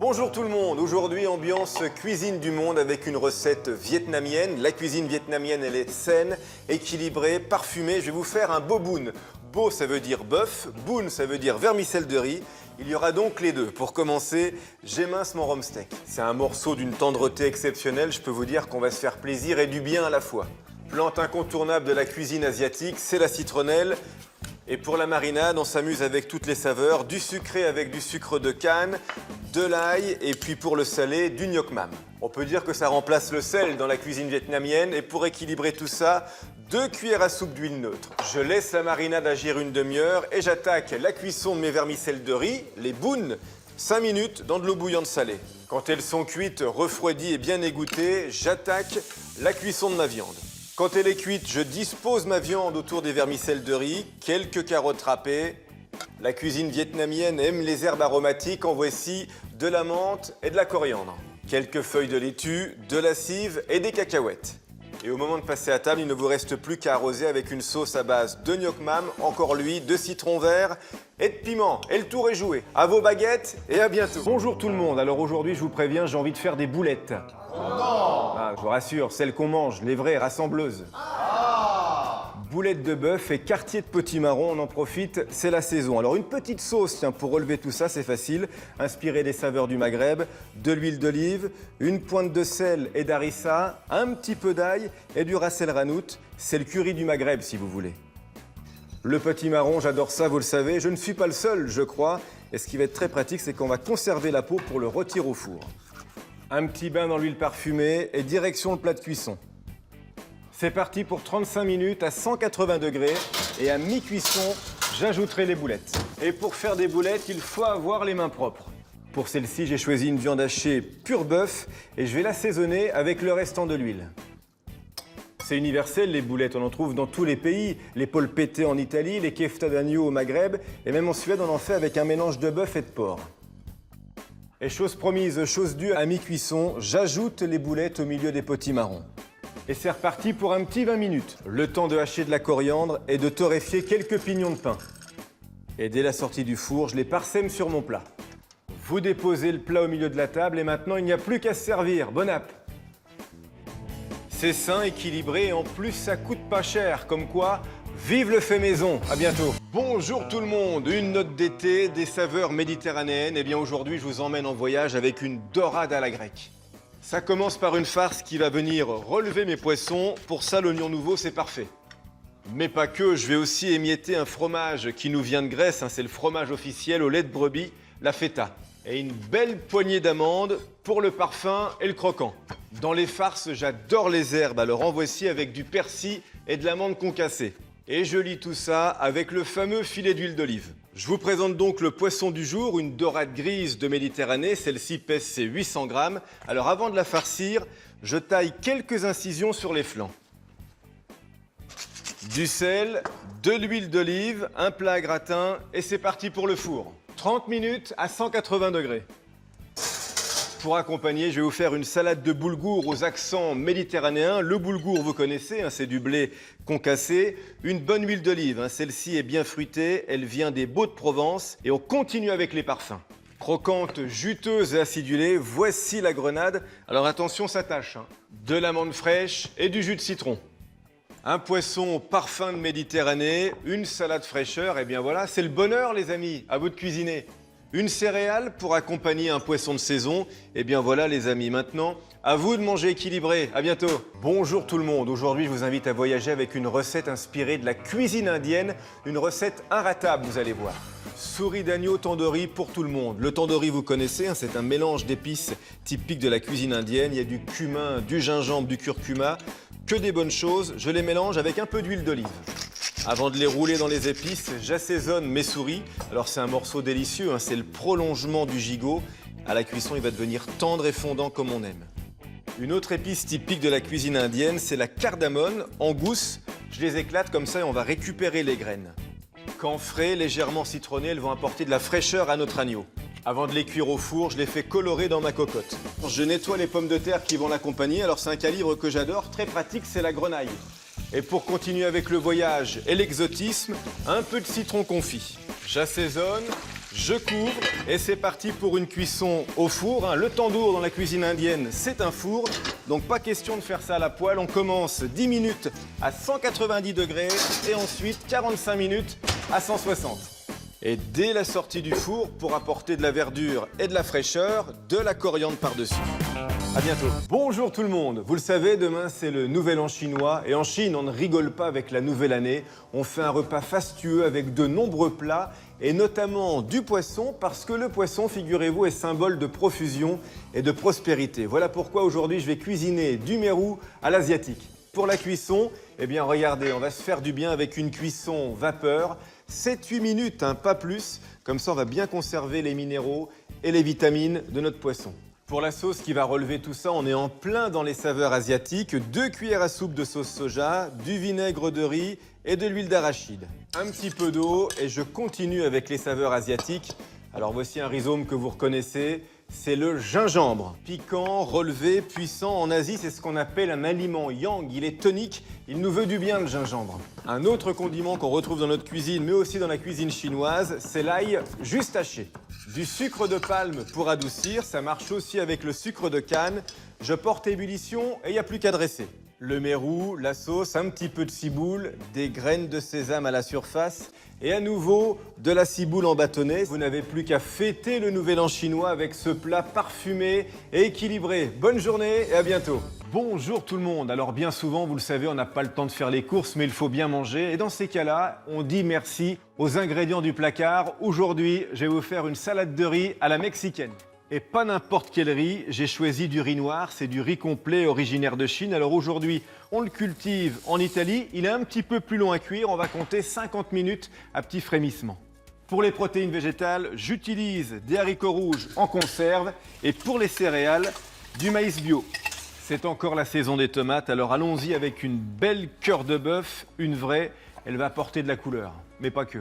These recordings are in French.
Bonjour tout le monde, aujourd'hui ambiance cuisine du monde avec une recette vietnamienne. La cuisine vietnamienne elle est saine, équilibrée, parfumée. Je vais vous faire un bo bun. Bo ça veut dire bœuf, bun ça veut dire vermicelle de riz. Il y aura donc les deux. Pour commencer, j'émince mon rhum steak. C'est un morceau d'une tendreté exceptionnelle, je peux vous dire qu'on va se faire plaisir et du bien à la fois. Plante incontournable de la cuisine asiatique, c'est la citronnelle. Et pour la marinade, on s'amuse avec toutes les saveurs, du sucré avec du sucre de canne, de l'ail et puis pour le salé, du ngoc mam. On peut dire que ça remplace le sel dans la cuisine vietnamienne et pour équilibrer tout ça, 2 cuillères à soupe d'huile neutre. Je laisse la marinade agir une demi-heure et j'attaque la cuisson de mes vermicelles de riz, les bounes, 5 minutes dans de l'eau bouillante salée. Quand elles sont cuites, refroidies et bien égouttées, j'attaque la cuisson de ma viande. Quand elle est cuite, je dispose ma viande autour des vermicelles de riz, quelques carottes râpées. La cuisine vietnamienne aime les herbes aromatiques, en voici de la menthe et de la coriandre. Quelques feuilles de laitue, de la cive et des cacahuètes. Et au moment de passer à table, il ne vous reste plus qu'à arroser avec une sauce à base de ngoc mam, encore lui, de citron vert et de piment. Et le tour est joué. À vos baguettes et à bientôt. Bonjour tout le monde, alors aujourd'hui je vous préviens, j'ai envie de faire des boulettes. Oh non! Ah, je vous rassure, celles qu'on mange, les vraies, rassembleuses. Boulettes de bœuf et quartier de potimarron, on en profite, c'est la saison. Alors une petite sauce, tiens, pour relever tout ça, c'est facile. Inspirée des saveurs du Maghreb, de l'huile d'olive, une pointe de sel et d'harissa, un petit peu d'ail et du ras el hanout. C'est le curry du Maghreb, si vous voulez. Le potimarron, j'adore ça, vous le savez. Je ne suis pas le seul, je crois. Et ce qui va être très pratique, c'est qu'on va conserver la peau pour le retirer au four. Un petit bain dans l'huile parfumée et direction le plat de cuisson. C'est parti pour 35 minutes à 180 degrés et à mi-cuisson, j'ajouterai les boulettes. Et pour faire des boulettes, il faut avoir les mains propres. Pour celle-ci, j'ai choisi une viande hachée pur bœuf et je vais l'assaisonner avec le restant de l'huile. C'est universel, les boulettes, on en trouve dans tous les pays. Les polpette en Italie, les kefta d'agneau au Maghreb et même en Suède, on en fait avec un mélange de bœuf et de porc. Et chose promise, chose due, à mi-cuisson, j'ajoute les boulettes au milieu des potimarrons. Et c'est reparti pour un petit 20 minutes. Le temps de hacher de la coriandre et de torréfier quelques pignons de pain. Et dès la sortie du four, je les parsème sur mon plat. Vous déposez le plat au milieu de la table et maintenant il n'y a plus qu'à se servir. Bon app! C'est sain, équilibré et en plus ça coûte pas cher. Comme quoi, vive le fait maison! À bientôt! Bonjour tout le monde! Une note d'été, des saveurs méditerranéennes. Et bien aujourd'hui, je vous emmène en voyage avec une dorade à la grecque. Ça commence par une farce qui va venir relever mes poissons. Pour ça, l'oignon nouveau, c'est parfait. Mais pas que, je vais aussi émietter un fromage qui nous vient de Grèce. C'est le fromage officiel au lait de brebis, la feta. Et une belle poignée d'amandes pour le parfum et le croquant. Dans les farces, j'adore les herbes. Alors en voici avec du persil et de l'amande concassée. Et je lis tout ça avec le fameux filet d'huile d'olive. Je vous présente donc le poisson du jour, une dorade grise de Méditerranée. Celle-ci pèse ses 800 grammes. Alors avant de la farcir, je taille quelques incisions sur les flancs. Du sel, de l'huile d'olive, un plat à gratin et c'est parti pour le four. 30 minutes à 180 degrés. Pour accompagner, je vais vous faire une salade de boulgour aux accents méditerranéens. Le boulgour, vous connaissez, c'est du blé concassé. Une bonne huile d'olive, celle-ci est bien fruitée, elle vient des Baux-de-Provence. Et on continue avec les parfums. Croquante, juteuse et acidulée, voici la grenade. Alors attention, ça tâche. De l'amande fraîche et du jus de citron. Un poisson au parfum de Méditerranée, une salade fraîcheur, et bien voilà, c'est le bonheur les amis, à vous de cuisiner. Une céréale pour accompagner un poisson de saison. Et bien voilà les amis, maintenant, à vous de manger équilibré. À bientôt. Bonjour tout le monde. Aujourd'hui, je vous invite à voyager avec une recette inspirée de la cuisine indienne. Une recette inratable, vous allez voir. Souris d'agneau tandoori pour tout le monde. Le tandoori, vous connaissez, c'est un mélange d'épices typique de la cuisine indienne. Il y a du cumin, du gingembre, du curcuma. Que des bonnes choses. Je les mélange avec un peu d'huile d'olive. Avant de les rouler dans les épices, j'assaisonne mes souris. Alors c'est un morceau délicieux, c'est le prolongement du gigot. À la cuisson, il va devenir tendre et fondant comme on aime. Une autre épice typique de la cuisine indienne, c'est la cardamone en gousse. Je les éclate comme ça et on va récupérer les graines. Quand frais, légèrement citronnés, elles vont apporter de la fraîcheur à notre agneau. Avant de les cuire au four, je les fais colorer dans ma cocotte. Je nettoie les pommes de terre qui vont l'accompagner. Alors c'est un calibre que j'adore, très pratique, c'est la grenaille. Et pour continuer avec le voyage et l'exotisme, un peu de citron confit. J'assaisonne, Je couvre et c'est parti pour une cuisson au four. Le tandoor dans la cuisine indienne, c'est un four. Donc pas question de faire ça à la poêle. On commence 10 minutes à 190 degrés et ensuite 45 minutes à 160. Et dès la sortie du four, pour apporter de la verdure et de la fraîcheur, de la coriandre par-dessus. À bientôt. Bonjour tout le monde. Vous le savez, demain c'est le Nouvel An chinois. Et en Chine, on ne rigole pas avec la nouvelle année. On fait un repas fastueux avec de nombreux plats et notamment du poisson parce que le poisson, figurez-vous, est symbole de profusion et de prospérité. Voilà pourquoi aujourd'hui je vais cuisiner du mérou à l'asiatique. Pour la cuisson, eh bien regardez, on va se faire du bien avec une cuisson vapeur. 7-8 minutes, pas plus. Comme ça, on va bien conserver les minéraux et les vitamines de notre poisson. Pour la sauce qui va relever tout ça, on est en plein dans les saveurs asiatiques. 2 cuillères à soupe de sauce soja, du vinaigre de riz et de l'huile d'arachide. Un petit peu d'eau et je continue avec les saveurs asiatiques. Alors voici un rhizome que vous reconnaissez. C'est le gingembre. Piquant, relevé, puissant. En Asie, c'est ce qu'on appelle un aliment yang. Il est tonique, il nous veut du bien, le gingembre. Un autre condiment qu'on retrouve dans notre cuisine, mais aussi dans la cuisine chinoise, c'est l'ail juste haché. Du sucre de palme pour adoucir, ça marche aussi avec le sucre de canne. Je porte ébullition et il n'y a plus qu'à dresser. Le mérou, la sauce, un petit peu de ciboule, des graines de sésame à la surface et à nouveau de la ciboule en bâtonnet. Vous n'avez plus qu'à fêter le Nouvel An chinois avec ce plat parfumé et équilibré. Bonne journée et à bientôt. Bonjour tout le monde. Alors bien souvent, vous le savez, on n'a pas le temps de faire les courses, mais il faut bien manger. Et dans ces cas-là, on dit merci aux ingrédients du placard. Aujourd'hui, je vais vous faire une salade de riz à la mexicaine. Et pas n'importe quel riz, j'ai choisi du riz noir, c'est du riz complet originaire de Chine. Alors aujourd'hui, on le cultive en Italie, il est un petit peu plus long à cuire, on va compter 50 minutes à petit frémissement. Pour les protéines végétales, j'utilise des haricots rouges en conserve et pour les céréales, du maïs bio. C'est encore la saison des tomates, alors allons-y avec une belle cœur de bœuf, une vraie, elle va apporter de la couleur, mais pas que.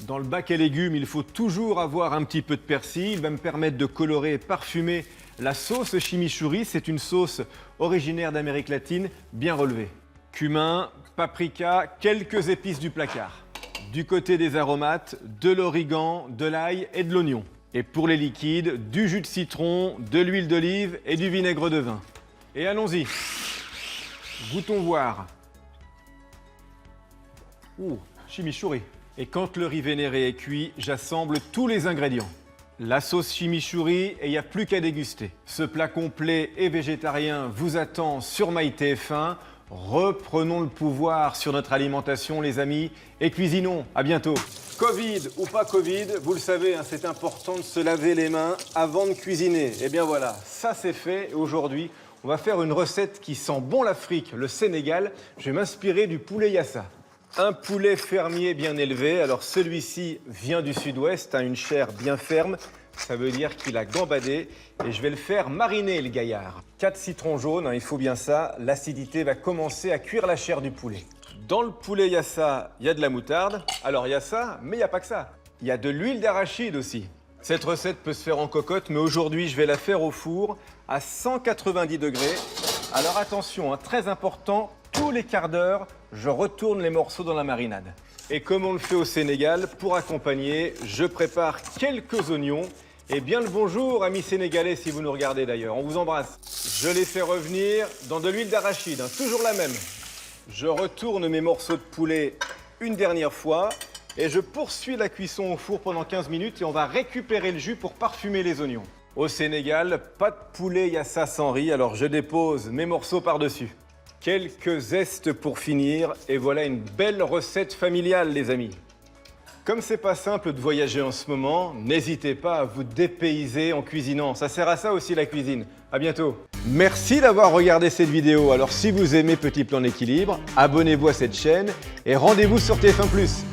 Dans le bac à légumes, il faut toujours avoir un petit peu de persil. Il va me permettre de colorer et parfumer la sauce chimichurri. C'est une sauce originaire d'Amérique latine, bien relevée. Cumin, paprika, quelques épices du placard. Du côté des aromates, de l'origan, de l'ail et de l'oignon. Et pour les liquides, du jus de citron, de l'huile d'olive et du vinaigre de vin. Et allons-y. Goûtons voir. Ouh, chimichurri. Et quand le riz vénéré est cuit, j'assemble tous les ingrédients. La sauce chimichurri et il n'y a plus qu'à déguster. Ce plat complet et végétarien vous attend sur MyTF1. Reprenons le pouvoir sur notre alimentation les amis et cuisinons. À bientôt. Covid ou pas Covid, vous le savez, c'est important de se laver les mains avant de cuisiner. Et bien voilà, ça c'est fait. Et aujourd'hui, on va faire une recette qui sent bon l'Afrique, le Sénégal. Je vais m'inspirer du poulet yassa. Un poulet fermier bien élevé, alors celui-ci vient du sud-ouest, une chair bien ferme, ça veut dire qu'il a gambadé et je vais le faire mariner le gaillard. 4 citrons jaunes, il faut bien ça, l'acidité va commencer à cuire la chair du poulet. Dans le poulet yassa, il y a de la moutarde, alors il y a ça, mais il n'y a pas que ça, il y a de l'huile d'arachide aussi. Cette recette peut se faire en cocotte, mais aujourd'hui je vais la faire au four à 190 degrés. Alors attention, très important, tous les quarts d'heure, je retourne les morceaux dans la marinade. Et comme on le fait au Sénégal, pour accompagner, je prépare quelques oignons. Et bien le bonjour, amis sénégalais, si vous nous regardez d'ailleurs, on vous embrasse. Je les fais revenir dans de l'huile d'arachide, toujours la même. Je retourne mes morceaux de poulet une dernière fois et je poursuis la cuisson au four pendant 15 minutes et on va récupérer le jus pour parfumer les oignons. Au Sénégal, pas de poulet yassa sans riz, alors je dépose mes morceaux par-dessus. Quelques zestes pour finir et voilà une belle recette familiale les amis. Comme c'est pas simple de voyager en ce moment, n'hésitez pas à vous dépayser en cuisinant. Ça sert à ça aussi la cuisine. À bientôt. Merci d'avoir regardé cette vidéo. Alors si vous aimez Petit Plan d'Équilibre, abonnez-vous à cette chaîne et rendez-vous sur TF1+.